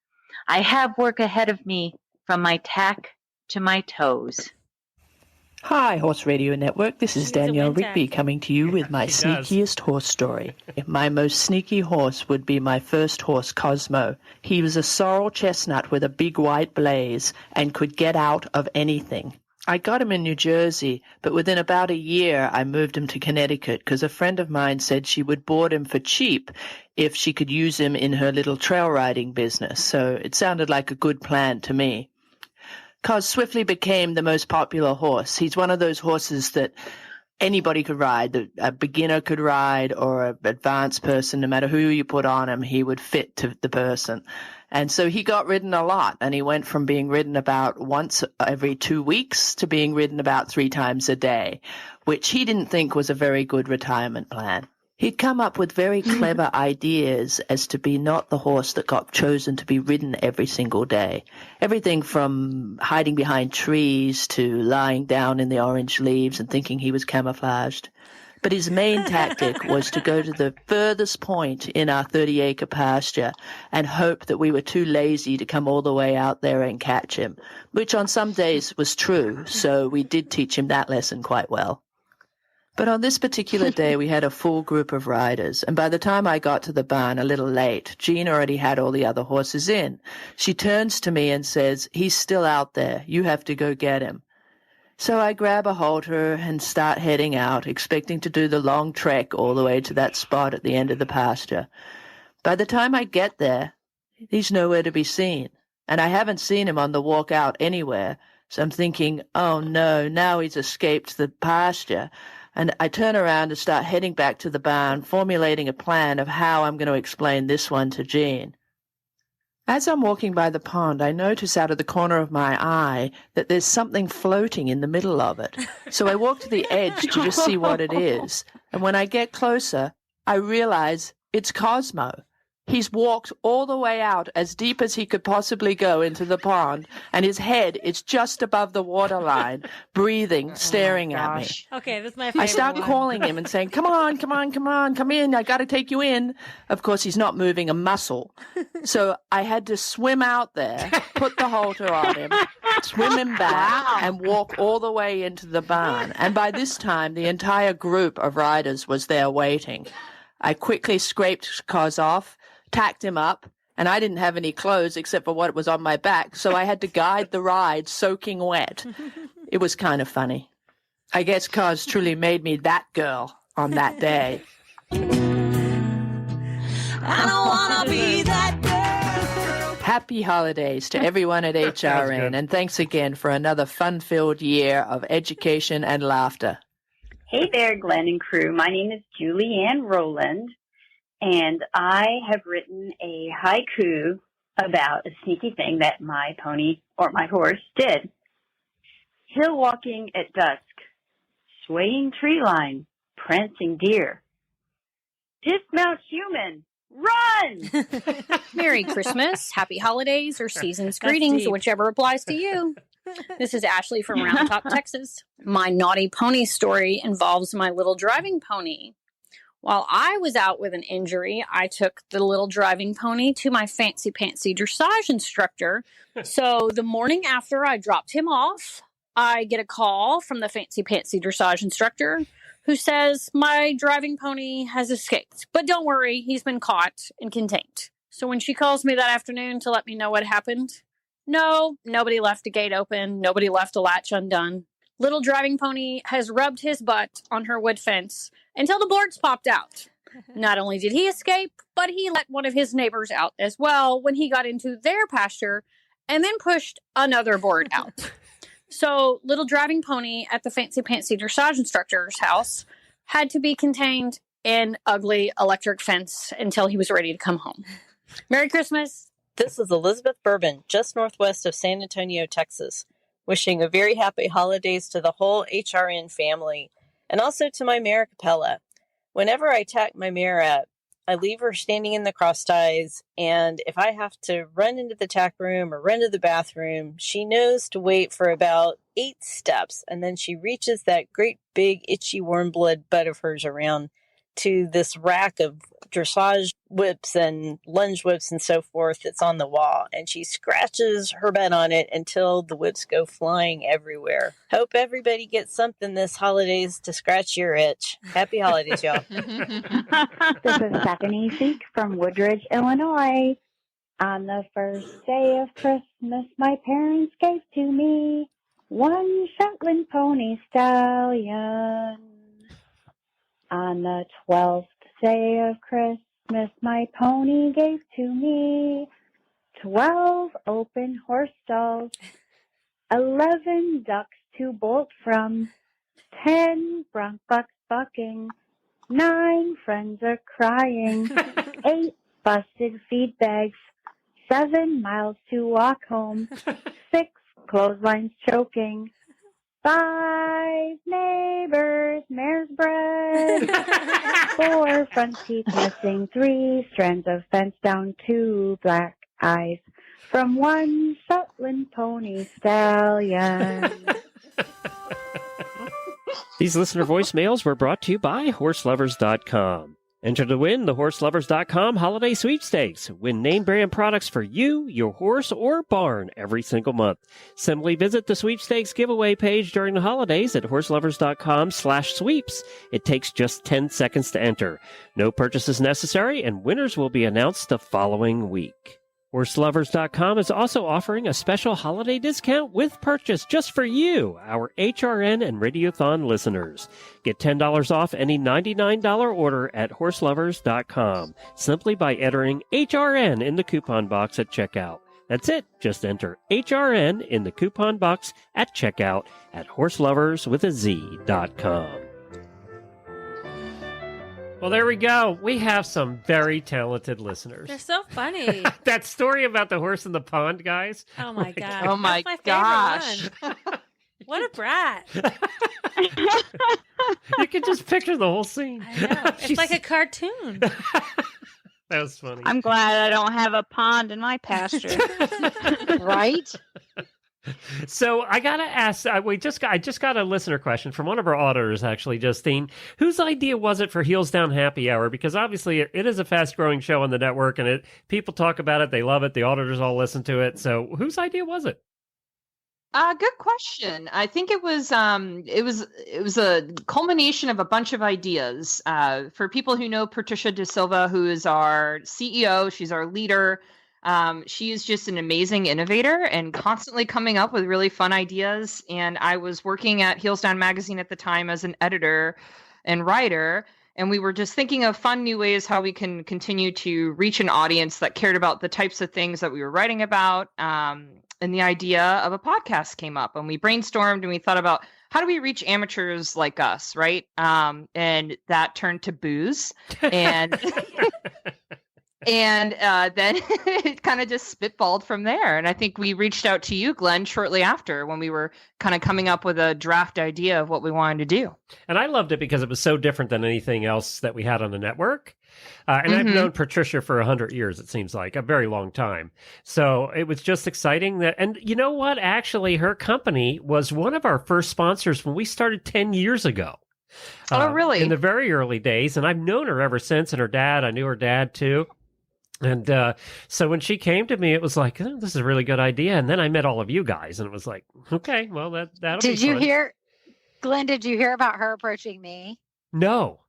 I have work ahead of me from my tack to my toes. Hi, Horse Radio Network. This is Danielle Rigby coming to you with my She does. sneakiest horse story. My most sneaky horse would be my first horse, Cosmo. He was a sorrel chestnut with a big white blaze and could get out of anything. I got him in New Jersey, but within about a year I moved him to Connecticut because a friend of mine said she would board him for cheap if she could use him in her little trail riding business. So it sounded like a good plan to me. Cos swiftly became the most popular horse. He's one of those horses that anybody could ride, that a beginner could ride or an advanced person. No matter who you put on him, he would fit to the person. And so he got ridden a lot, and he went from being ridden about once every 2 weeks to being ridden about 3 times a day, which he didn't think was a very good retirement plan. He'd come up with very clever ideas as to be not the horse that got chosen to be ridden every single day. Everything from hiding behind trees to lying down in the orange leaves and thinking he was camouflaged. But his main tactic was to go to the furthest point in our 30-acre pasture and hope that we were too lazy to come all the way out there and catch him, which on some days was true, so we did teach him that lesson quite well. But on this particular day, we had a full group of riders, and by the time I got to the barn a little late, Jean already had all the other horses in. She turns to me and says, "He's still out there. You have to go get him." So I grab a halter and start heading out, expecting to do the long trek all the way to that spot at the end of the pasture. By the time I get there, he's nowhere to be seen, and I haven't seen him on the walk out anywhere, so I'm thinking, oh no, now he's escaped the pasture. And I turn around and start heading back to the barn, formulating a plan of how I'm going to explain this one to Jean. As I'm walking by the pond, I notice out of the corner of my eye that there's something floating in the middle of it. So I walk to the edge to just see what it is. And when I get closer, I realize it's Cosmo. He's walked all the way out as deep as he could possibly go into the pond, and his head is just above the waterline, breathing, staring at me. Okay, that's my favorite I start one. calling him and saying, come on, come in, I got to take you in. Of course, he's not moving a muscle. So I had to swim out there, put the halter on him, swim him back, and walk all the way into the barn. And by this time, the entire group of riders was there waiting. I quickly scraped Cos off, tacked him up, and I didn't have any clothes except for what was on my back, so I had to guide the ride soaking wet. It was kind of funny. I guess Cos truly made me that girl on that day. I don't wanna be that girl. Happy holidays to everyone at HRN, and thanks again for another fun-filled year of education and laughter. Hey there, Glenn and crew. My name is Julie Ann Rowland, and I have written a haiku about a sneaky thing that my pony or my horse did. Hill walking at dusk, swaying tree line, prancing deer. Dismount human, run! Merry Christmas, Happy Holidays, or Season's That's Greetings, deep. whichever applies to you. This is Ashley from Round Top, Texas. My naughty pony story involves my little driving pony. While I was out with an injury, I took the little driving pony to my fancy pantsy dressage instructor. So the morning after I dropped him off, I get a call from the fancy pantsy dressage instructor who says my driving pony has escaped. But don't worry, he's been caught and contained. So when she calls me that afternoon to let me know what happened, no, nobody left a gate open. Nobody left a latch undone. Little driving pony has rubbed his butt on her wood fence until the boards popped out. Not only did he escape, but he let one of his neighbors out as well when he got into their pasture and then pushed another board out. So little driving pony at the fancy pantsy dressage instructor's house had to be contained in ugly electric fence until he was ready to come home. Merry Christmas. This is Elizabeth Bourbon, just northwest of San Antonio, Texas, wishing a very happy holidays to the whole HRN family and also to my mare Capella. Whenever I tack my mare up, I leave her standing in the cross ties, and if I have to run into the tack room or run to the bathroom, she knows to wait for about 8 steps, and then she reaches that great big itchy warm blood butt of hers around to this rack of dressage whips and lunge whips and so forth that's on the wall, and she scratches her butt on it until the whips go flying everywhere. Hope everybody gets something this holidays to scratch your itch. Happy holidays, y'all. This is Stephanie Seek from Woodridge, Illinois. On the first day of Christmas, my parents gave to me one Shetland pony stallion. On the 12th day of Christmas, my pony gave to me 12 open horse stalls, 11 ducks to bolt from, 10 bronc bucks bucking, 9 friends are crying, 8 busted feed bags, 7 miles to walk home, 6 clotheslines choking, 5 neighbors, mare's bread, 4 front teeth missing, 3 strands of fence down, 2 black eyes from one Shetland pony stallion. These listener voicemails were brought to you by HorseLovers.com. Enter to win the HorseLovers.com holiday sweepstakes. Win name brand products for you, your horse, or barn every single month. Simply visit the sweepstakes giveaway page during the holidays at HorseLovers.com/sweeps. It takes just 10 seconds to enter. No purchases necessary, and winners will be announced the following week. HorseLovers.com is also offering a special holiday discount with purchase just for you, our HRN and Radiothon listeners. Get $10 off any $99 order at HorseLovers.com simply by entering HRN in the coupon box at checkout. That's it. Just enter HRN in the coupon box at checkout at HorseLovers.com. Well, there we go. We have some very talented listeners. They're so funny. That story about the horse in the pond, guys. Oh my god. Oh my That's gosh. my favorite one. What a brat. You can just picture the whole scene. I know. It's like a cartoon. That was funny. I'm glad I don't have a pond in my pasture. Right? So I gotta ask. I just got a listener question from one of our auditors, actually, Justine. Whose idea was it for Heels Down Happy Hour? Because obviously it is a fast-growing show on the network, and people talk about it, they love it, the auditors all listen to it. So whose idea was it? Good question. I think it was a culmination of a bunch of ideas. For people who know Patricia De Silva, who is our CEO, she's our leader. She is just an amazing innovator and constantly coming up with really fun ideas. And I was working at Heels Down Magazine at the time as an editor and writer. And we were just thinking of fun new ways how we can continue to reach an audience that cared about the types of things that we were writing about. And the idea of a podcast came up, and we brainstormed and we thought about how do we reach amateurs like us, right? And that turned to booze. And And then it kind of just spitballed from there. And I think we reached out to you, Glenn, shortly after when we were kind of coming up with a draft idea of what we wanted to do. And I loved it because it was so different than anything else that we had on the network. And I've known Patricia for 100 years, it seems like, a very long time. So it was just exciting that, and you know what? Actually, her company was one of our first sponsors when we started 10 years ago. Oh, really? In the very early days. And I've known her ever since. And her dad, I knew her dad too. And so when she came to me, it was like, oh, this is a really good idea. And then I met all of you guys, and it was like, okay, well, that'll be Did you fun. hear, Glenn, did you hear about her approaching me? No.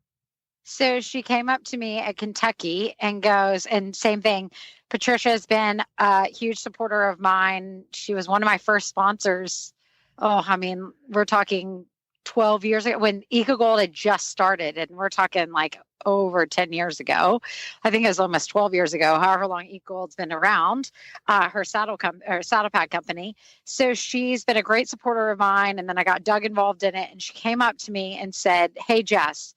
So she came up to me at Kentucky and goes, and same thing, Patricia has been a huge supporter of mine. She was one of my first sponsors Oh, I mean, we're talking 12 years ago when EcoGold had just started, and we're talking like over 10 years ago. I think it was almost 12 years ago, however long EcoGold's been around, her saddle pad company. So she's been a great supporter of mine. And then I got Doug involved in it, and she came up to me and said, "Hey, Jess,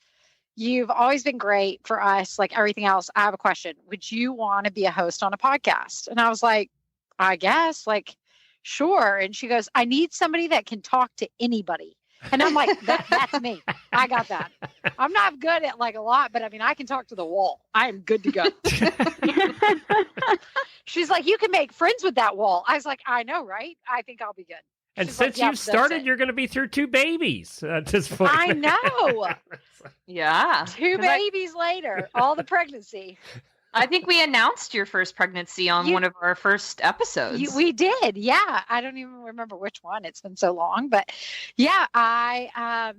you've always been great for us, like everything else. I have a question. Would you want to be a host on a podcast?" And I was like, "I guess, like, sure." And she goes, "I need somebody that can talk to anybody." And I'm like, that's me. I got that. I'm not good at like a lot, but I mean, I can talk to the wall. I am good to go. She's like, "You can make friends with that wall." I was like, "I know, right? I think I'll be good." And She's since like, "Yep, you've started, you're going to be through 2 babies at this point. I know. Yeah. 2 babies later, all the pregnancy. I think we announced your first pregnancy on one of our first episodes. We did. Yeah. I don't even remember which one. It's been so long, but yeah,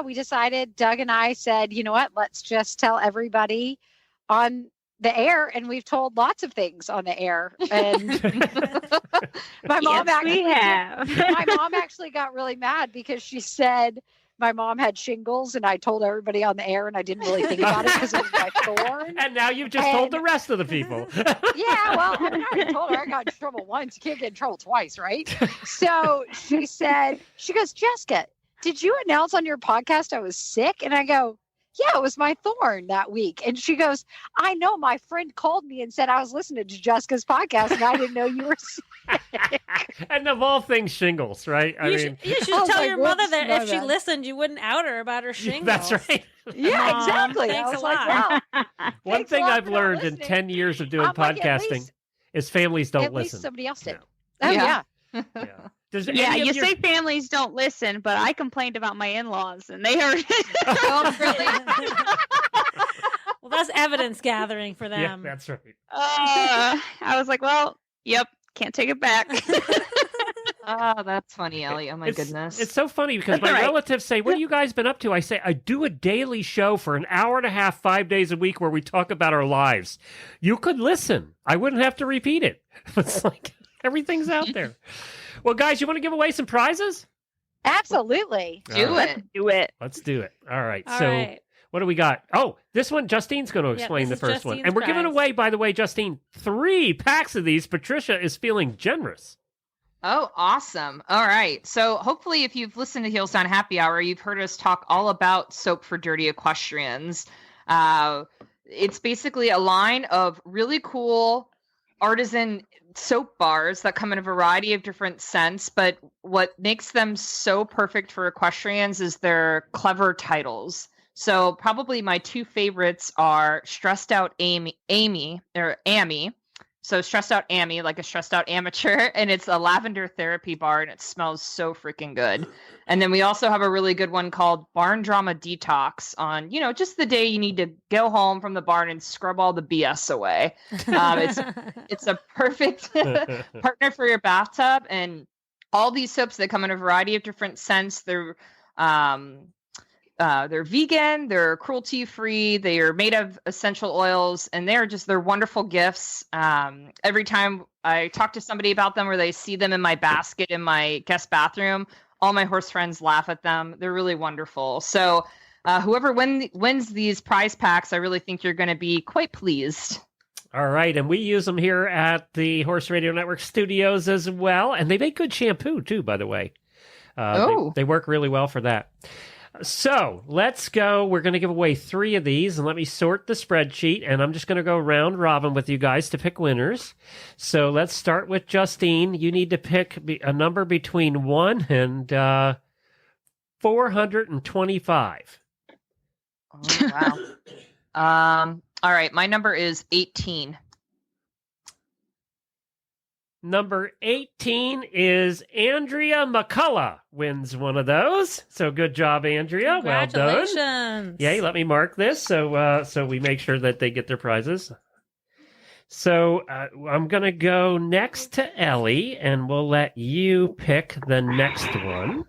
we decided, Doug and I said, you know what, let's just tell everybody on the air. And we've told lots of things on the air. And my mom actually got really mad because she said my mom had shingles, and I told everybody on the air, and I didn't really think about it because it was my thorn. And now you've just told the rest of the people. Yeah, well, I mean, I already told her I got in trouble once. You can't get in trouble twice, right? So she goes, "Jessica, did you announce on your podcast I was sick?" And I go, "Yeah, it was my thorn that week." And she goes, "I know, my friend called me and said I was listening to Jessica's podcast and I didn't know you were sick." And of all things, shingles, right? You should tell your mother that if she listened, you wouldn't out her about her shingles. That's right. Yeah, exactly. Thanks I was a like, lot. wow. One thing I've learned in 10 years of doing I'm like, at podcasting least- is families don't At listen. least somebody else did. Oh, yeah. Does Yeah, any of you your- say families don't listen, but I complained about my in-laws and they heard it. Oh, really? Well, that's evidence gathering for Yeah, them. that's right. I was like, well, yep, can't take it back. Oh, that's funny, Ellie. Oh, my goodness. It's so funny because my Right. relatives say, "What have you guys been up to?" I say, "I do a daily show for an hour and a half, 5 days a week where we talk about our lives. You could listen. I wouldn't have to repeat it." It's like everything's out there. Well, guys, you want to give away some prizes? Absolutely. Do it. Do it. Let's do it. All right. All So right. what do we got? Oh, this one, Justine's going to explain the this is first one. Justine's And we're giving prize. away, by the way, Justine, 3 packs of these. Patricia is feeling generous. Oh, awesome. All right. So hopefully if you've listened to Heels Down Happy Hour, you've heard us talk all about soap for dirty equestrians. It's basically a line of really cool artisan soap bars that come in a variety of different scents, but what makes them so perfect for equestrians is their clever titles. So probably my 2 favorites are Stressed Out Amy. So Stressed Out Amy, like a stressed out amateur, and it's a lavender therapy bar, and it smells so freaking good. And then we also have a really good one called Barn Drama Detox on, just the day you need to go home from the barn and scrub all the BS away. It's a perfect partner for your bathtub, and all these soaps that come in a variety of different scents. They're vegan, they're cruelty-free, they are made of essential oils, and they're wonderful gifts. Every time I talk to somebody about them or they see them in my basket in my guest bathroom, all my horse friends laugh at them. They're really wonderful. So whoever wins these prize packs, I really think you're going to be quite pleased. All right. And we use them here at the Horse Radio Network studios as well. And they make good shampoo, too, by the way. They work really well for that. So let's go. We're going to give away 3 of these, and let me sort the spreadsheet, and I'm just going to go round robin with you guys to pick winners. So let's start with Justine. You need to pick a number between 1 and 425. Oh, wow. All right. My number is 18. Number 18 is Andrea McCullough wins one of those. So good job, Andrea. Well done. Congratulations. Yay, let me mark this so we make sure that they get their prizes. So I'm going to go next to Ellie, and we'll let you pick the next one.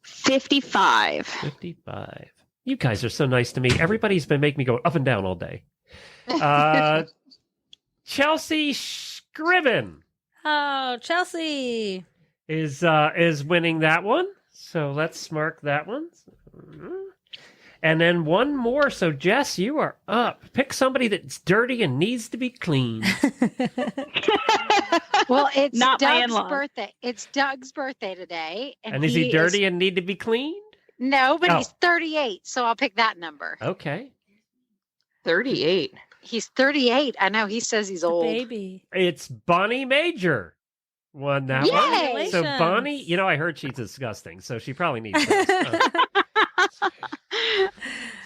55. 55. You guys are so nice to me. Everybody's been making me go up and down all day. Chelsea Scriven Oh, Chelsea. is winning that one. So let's mark that one. And then one more. So, Jess, you are up. Pick somebody that's dirty and needs to be clean. Well, it's Not my Doug's in-law. birthday. It's Doug's birthday today. And is he dirty and need to be cleaned? No, but Oh. he's 38, so I'll pick that number. Okay. 38. He's 38. I know. He says he's old. Baby. It's Bonnie Major. Won that one. Yay! So Bonnie, I heard she's disgusting, so she probably needs those.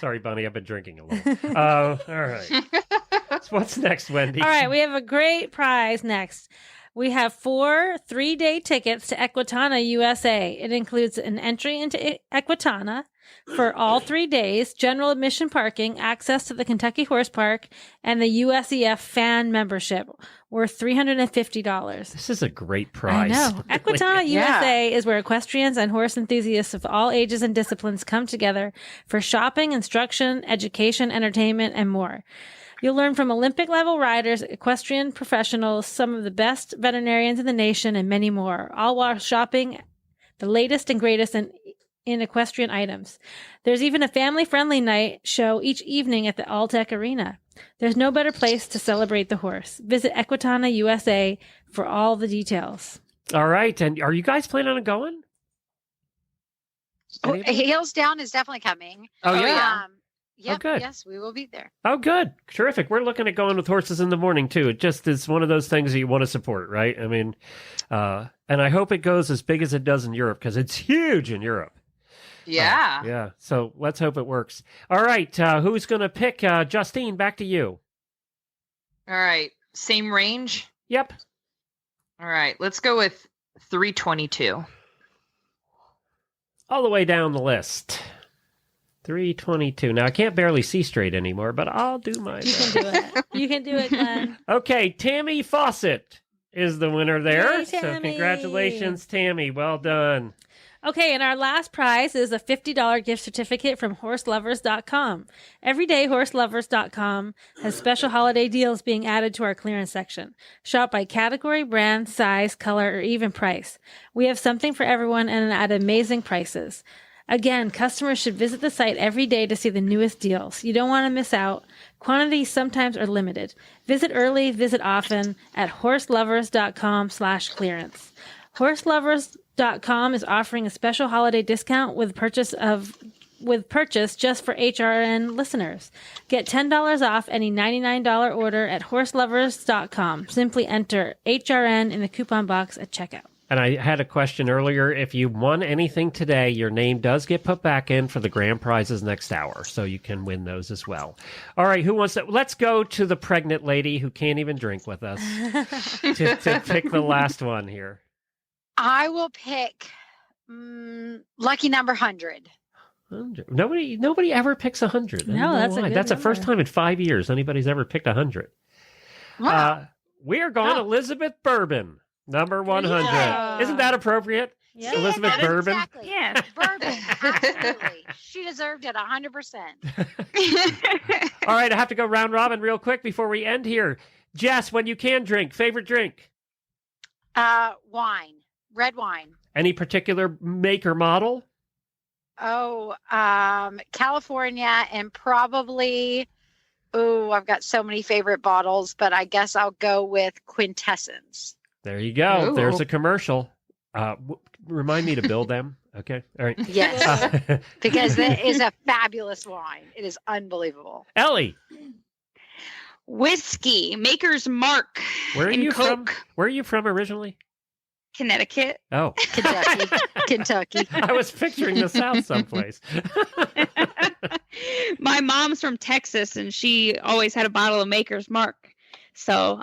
Sorry, Bonnie, I've been drinking a little. All right. So what's next, Wendy? All right, we have a great prize next. We have 4 3-day tickets to Equitana, USA. It includes an entry into Equitana for all 3 days, general admission parking, access to the Kentucky Horse Park, and the USEF fan membership, worth $350. This is a great prize. I know. Equitana USA is where equestrians and horse enthusiasts of all ages and disciplines come together for shopping, instruction, education, entertainment, and more. You'll learn from Olympic-level riders, equestrian professionals, some of the best veterinarians in the nation, and many more, all while shopping the latest and greatest in equestrian items. There's even a family-friendly night show each evening at the Alltech Arena. There's no better place to celebrate the horse. Visit Equitana USA for all the details. All right. And are you guys planning on going? Oh, Heels Down is definitely coming. Oh, yeah? Yep, good. Yes, we will be there. Oh, good. Terrific. We're looking at going with Horses in the Morning, too. It just is one of those things that you want to support, right? I mean, and I hope it goes as big as it does in Europe, because it's huge in Europe. Yeah. Yeah. So let's hope it works. All right. Who's going to pick? Justine, back to you. All right. Same range? Yep. All right. Let's go with 322. All the way down the list. 322. Now, I can't barely see straight anymore, but I'll do my best. You can do it. You can do it, Glenn. Okay. Tammy Fawcett is the winner there. Yay, So Tammy. congratulations, Tammy. Well done. Okay, and our last prize is a $50 gift certificate from horselovers.com. Every day, horselovers.com has special holiday deals being added to our clearance section. Shop by category, brand, size, color, or even price. We have something for everyone and at amazing prices. Again, customers should visit the site every day to see the newest deals. You don't want to miss out. Quantities sometimes are limited. Visit early, visit often at horselovers.com/clearance. Horselovers.com is offering a special holiday discount with purchase just for HRN listeners. Get $10 off any $99 order at horselovers.com. Simply enter HRN in the coupon box at checkout. And I had a question earlier. If you won anything today, your name does get put back in for the grand prizes next hour, so you can win those as well. All right, who wants to? Let's go to the pregnant lady who can't even drink with us to pick the last one here. I will pick lucky number 100. 100. Nobody ever picks 100. No, that's a good That's the first number. time in 5 years anybody's ever picked 100. Wow. We are going Elizabeth Bourbon, number 100. Yeah. Isn't that appropriate? Yeah, Elizabeth that is Bourbon. Exactly. Yes. Bourbon. Absolutely. She deserved it 100%. All right, I have to go round robin real quick before we end here. Jess, when you can drink, favorite drink? Wine. Red wine. Any particular make or model? Oh, California and probably, I've got so many favorite bottles, but I guess I'll go with Quintessence. There you go. Ooh. There's a commercial. Remind me to build them. Okay. All right. Yes, because it is a fabulous wine. It is unbelievable. Ellie, Whiskey, Maker's Mark. where are and you Coke. from? Where are you from originally? Connecticut. Oh, Kentucky. I was picturing the South someplace. My mom's from Texas, and she always had a bottle of Maker's Mark. So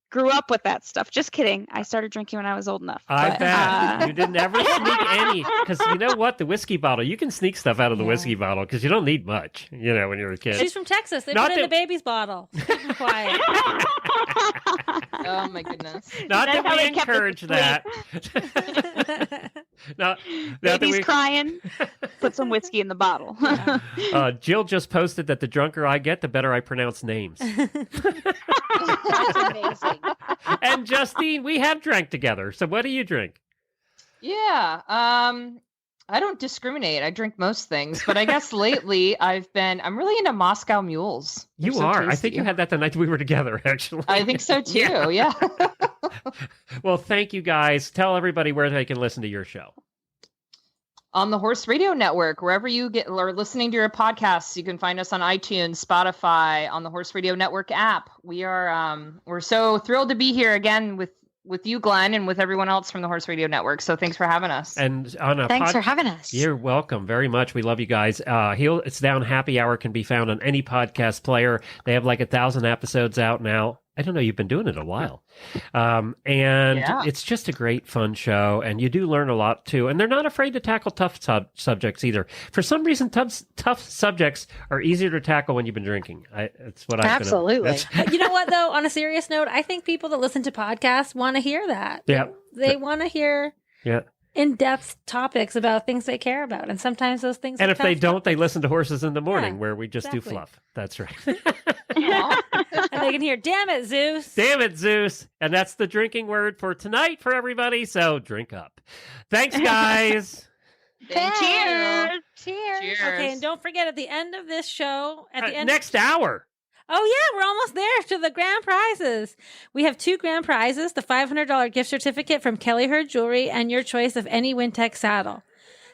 grew up with that stuff. Just kidding. I started drinking when I was old enough. I But, bet. You didn't ever sneak any. Because you know what? The whiskey bottle, you can sneak stuff out of the whiskey bottle because you don't need much, when you're a kid. She's from Texas. They Not put it in that- the baby's bottle. Keep her quiet. Oh my goodness. Not That's that how we they kept us encourage that. Not that Baby's we... crying. Put some whiskey in the bottle. Jill just posted that the drunker I get, the better I pronounce names. That's amazing. And Justine, we have drank together. So what do you drink? Yeah. I don't discriminate. I drink most things, but I guess lately I'm really into Moscow mules. They're You so are. I tasty. think you had that the night we were together, actually. I think so too. Yeah. Well, thank you guys. Tell everybody where they can listen to your show. On the Horse Radio Network, wherever you get or listening to your podcasts, you can find us on iTunes, Spotify, on the Horse Radio Network app. We're so thrilled to be here again with you, Glenn, and with everyone else from the Horse Radio Network. So thanks for having us. And on Thanks for having us. You're welcome very much. We love you guys. It's Down Happy Hour can be found on any podcast player. They have like 1,000 episodes out now. I don't know. You've been doing it a while. It's just a great, fun show. And you do learn a lot, too. And they're not afraid to tackle tough subjects either. For some reason, tough subjects are easier to tackle when you've been drinking. That's what I Absolutely. You know what, though? On a serious note, I think people that listen to podcasts want to hear that. Yeah. They want to hear in-depth topics about things they care about. And sometimes those things And are if they tough don't, they listen to Horses in the Morning, where we just do exactly. fluff. That's right. and they can hear, damn it, Zeus. Damn it, Zeus. And that's the drinking word for tonight for everybody. So drink up. Thanks, guys. Cheers. Cheers. Okay, and don't forget at the end of this show, at the end next hour. Oh, yeah, we're almost there to the grand prizes. We have 2 grand prizes, the $500 gift certificate from Kelly Herd Jewelry and your choice of any Wintec saddle.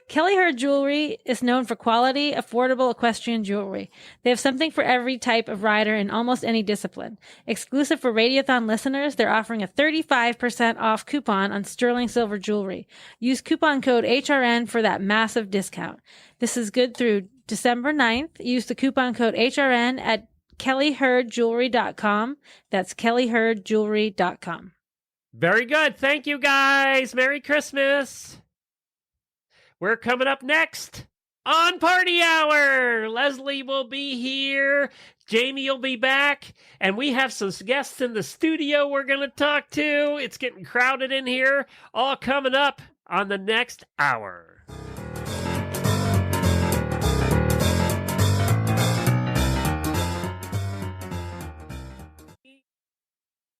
Kelly Herd Jewelry is known for quality, affordable equestrian jewelry. They have something for every type of rider in almost any discipline. Exclusive for Radiothon listeners, they're offering a 35% off coupon on sterling silver jewelry. Use coupon code HRN for that massive discount. This is good through December 9th. Use the coupon code HRN at kellyherdjewelry.com. That's kellyherdjewelry.com. Very good. Thank you, guys. Merry Christmas. We're coming up next on Party Hour. Leslie will be here. Jamie will be back. And we have some guests in the studio we're going to talk to. It's getting crowded in here. All coming up on the next hour.